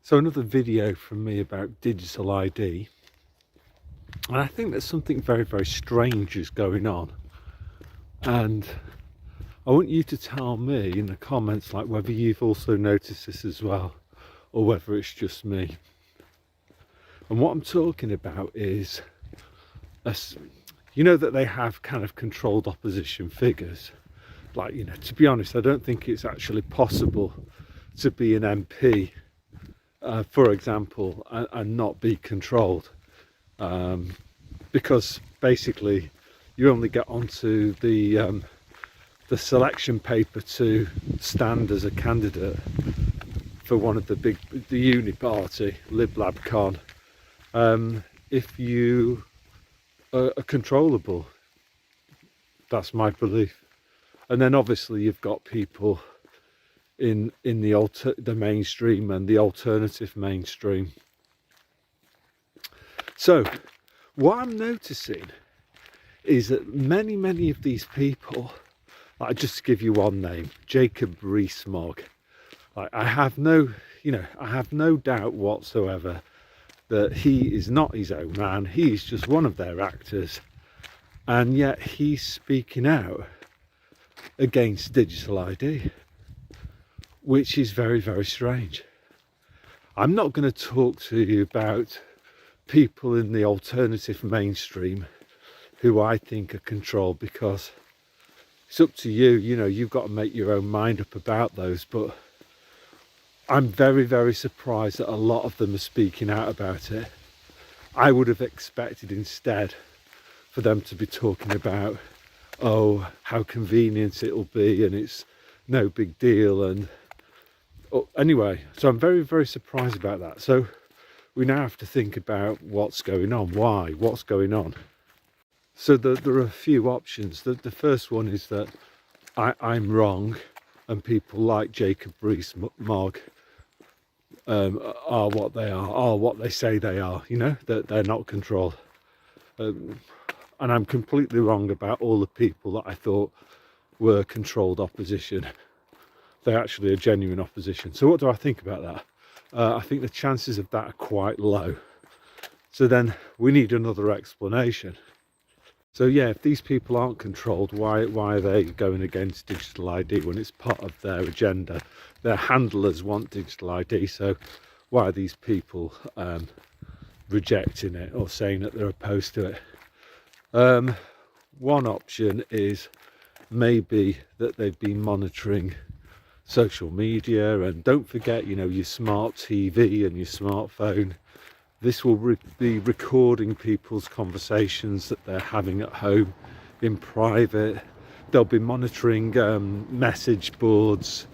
So another video from me about digital ID, and I think that something very, very strange is going on, and I want you to tell me in the comments like whether you've also noticed this as well or whether it's just me. And what I'm talking about is you know that they have kind of controlled opposition figures, like, you know, to be honest, I don't think it's actually possible to be an MP for example, and not be controlled, because basically you only get onto the selection paper to stand as a candidate for one of the uni party, Lib Lab Con, if you are controllable. That's my belief. And then obviously you've got people in the mainstream and the alternative mainstream. So what I'm noticing is that many of these people, like, just to give you one name, Jacob Rees-Mogg, like, I have no doubt whatsoever that he is not his own man. He's just one of their actors, and yet he's speaking out against digital ID, which is very, very strange. I'm not going to talk to you about people in the alternative mainstream who I think are controlled, because it's up to you. You know, you've got to make your own mind up about those, but I'm very, very surprised that a lot of them are speaking out about it. I would have expected instead for them to be talking about, oh, how convenient it'll be and it's no big deal, and anyway, so I'm very, very surprised about that. So we now have to think about what's going on, what's going on. So there are a few options. The first one is that I'm wrong and people like Jacob Rees-Mogg are what they are what they say they are, you know, that they're not controlled. And I'm completely wrong about all the people that I thought were controlled opposition. They're actually a genuine opposition. So what do I think about that? I think the chances of that are quite low. So then we need another explanation. So yeah, if these people aren't controlled, why are they going against digital ID when it's part of their agenda? Their handlers want digital ID, so why are these people rejecting it or saying that they're opposed to it? One option is maybe that they've been monitoring social media, and don't forget, you know, your smart TV and your smartphone, this will be recording people's conversations that they're having at home in private. They'll be monitoring message boards,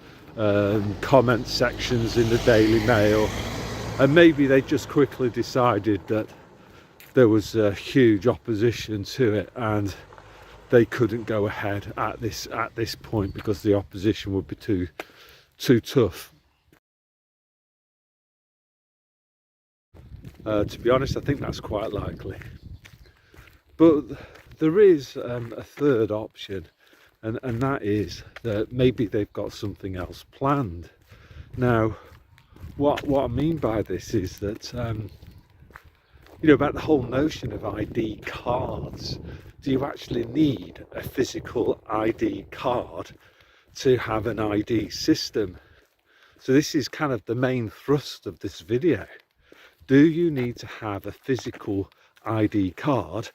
comment sections in the Daily Mail, and maybe they just quickly decided that there was a huge opposition to it and they couldn't go ahead at this point because the opposition would be too tough. To be honest, I think that's quite likely. But there is a third option, and that is that maybe they've got something else planned. Now, what I mean by this is that you know, about the whole notion of ID cards. Do you actually need a physical ID card to have an ID system? So this is kind of the main thrust of this video. Do you need to have a physical ID card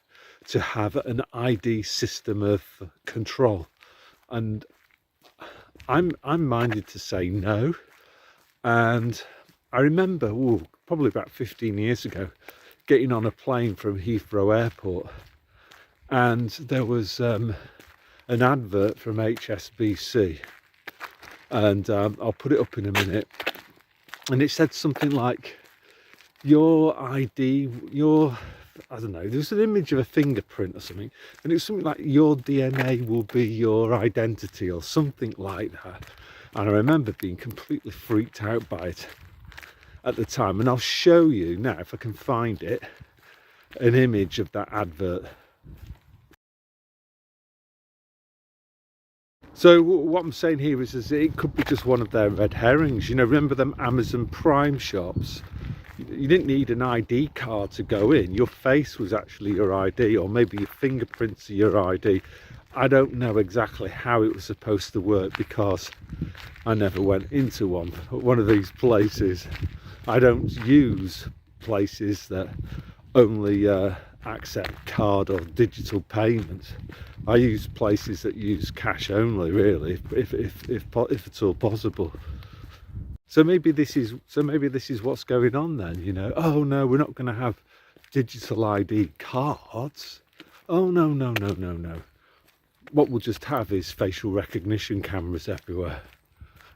to have an ID system of control? And I'm minded to say no. And I remember, probably about 15 years ago, getting on a plane from Heathrow Airport, and there was an advert from HSBC, and I'll put it up in a minute, and it said something like, your ID, I don't know, there's an image of a fingerprint or something, and it was something like, your DNA will be your identity, or something like that. And I remember being completely freaked out by it at the time, and I'll show you now, if I can find it, an image of that advert. So what I'm saying here is it could be just one of their red herrings. You know, remember them Amazon Prime shops? You didn't need an ID card to go in. Your face was actually your ID, or maybe your fingerprints are your ID. I don't know exactly how it was supposed to work because I never went into one of these places. I don't use places that only accept card or digital payments. I use places that use cash only, really, if at all possible. So maybe this is what's going on then, you know. Oh no, we're not going to have digital ID cards. Oh no, no, no, no, no. What we'll just have is facial recognition cameras everywhere.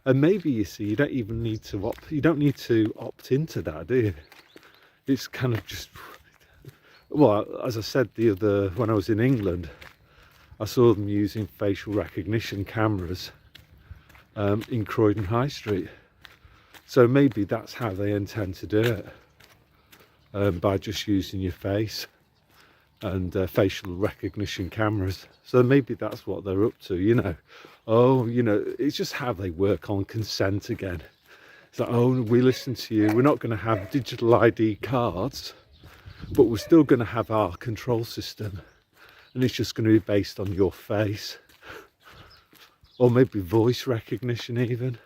And maybe, you see, you don't even need to opt into that, do you? It's kind of just, well, as I said when I was in England, I saw them using facial recognition cameras in Croydon High Street. So maybe that's how they intend to do it, by just using your face and facial recognition cameras. So maybe that's what they're up to, you know. Oh, you know, it's just how they work on consent again. It's like, oh, we listen to you. We're not going to have digital ID cards, but we're still going to have our control system. And it's just going to be based on your face. Or maybe voice recognition even.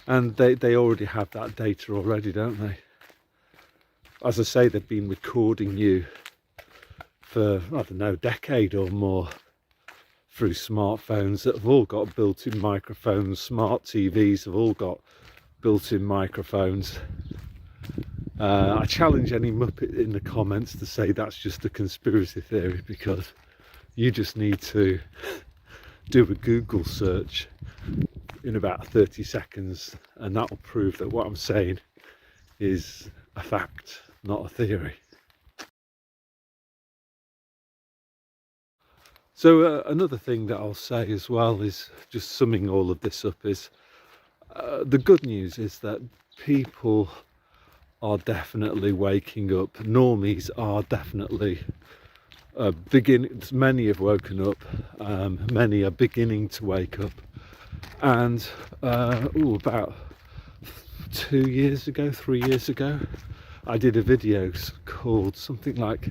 And they already have that data already, don't they? As I say, they've been recording you for, I don't know, a decade or more through smartphones that have all got built-in microphones. Smart TVs have all got built-in microphones. I challenge any muppet in the comments to say that's just a conspiracy theory, because you just need to do a Google search in about 30 seconds and that will prove that what I'm saying is a fact, not a theory. So another thing that I'll say as well is, just summing all of this up, is the good news is that people are definitely waking up. Normies are definitely many have woken up, many are beginning to wake up. And about 3 years ago, I did a video called something like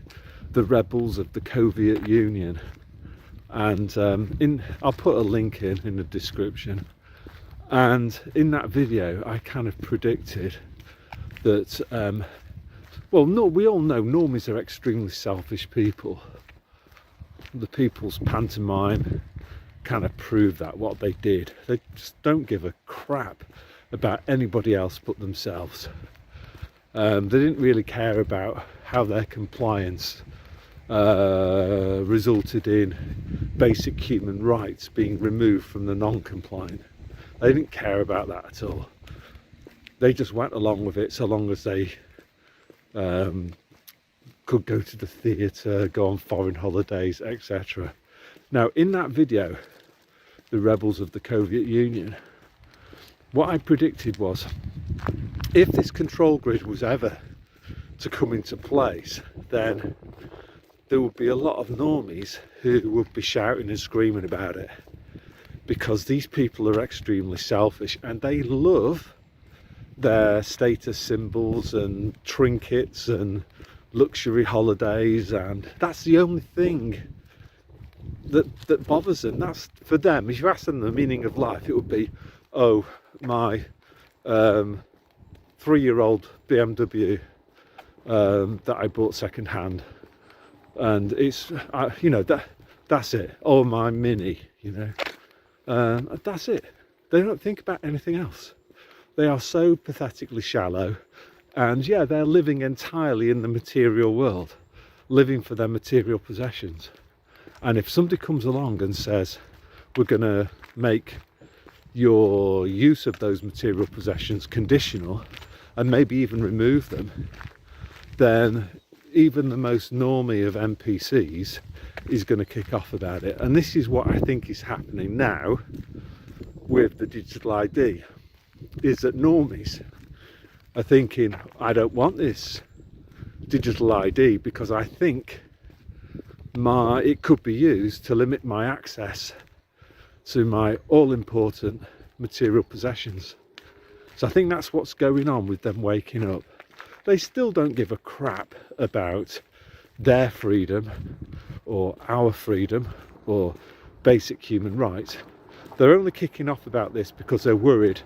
The Rebels of the Coviet Union. And I'll put a link in the description. And in that video, I kind of predicted that, we all know normies are extremely selfish people. The People's Pantomime kind of proved that, what they did. They just don't give a crap about anybody else but themselves. They didn't really care about how their compliance resulted in basic human rights being removed from the non-compliant. They didn't care about that at all. They just went along with it so long as they could go to the theatre, go on foreign holidays, etc. Now, in that video, The Rebels of the Coviet Union, what I predicted was, if this control grid was ever to come into place, then there would be a lot of normies who would be shouting and screaming about it, because these people are extremely selfish and they love their status symbols and trinkets and luxury holidays, and that's the only thing that bothers them. That's for them. If you ask them the meaning of life, it would be, oh, my 3-year-old BMW that I bought second hand, and it's that's it. Or my Mini, that's it. They don't think about anything else. They are so pathetically shallow, and yeah, they're living entirely in the material world, living for their material possessions. And if somebody comes along and says, we're going to make your use of those material possessions conditional, and maybe even remove them, then even the most normie of NPCs is going to kick off about it. And this is what I think is happening now with the digital ID, is that normies are thinking, I don't want this digital ID because I think it could be used to limit my access to my all-important material possessions. So I think that's what's going on with them waking up. They still don't give a crap about their freedom or our freedom or basic human rights. They're only kicking off about this because they're worried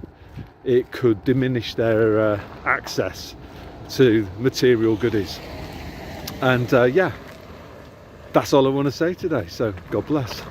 it could diminish their access to material goodies. And yeah, that's all I want to say today. So God bless.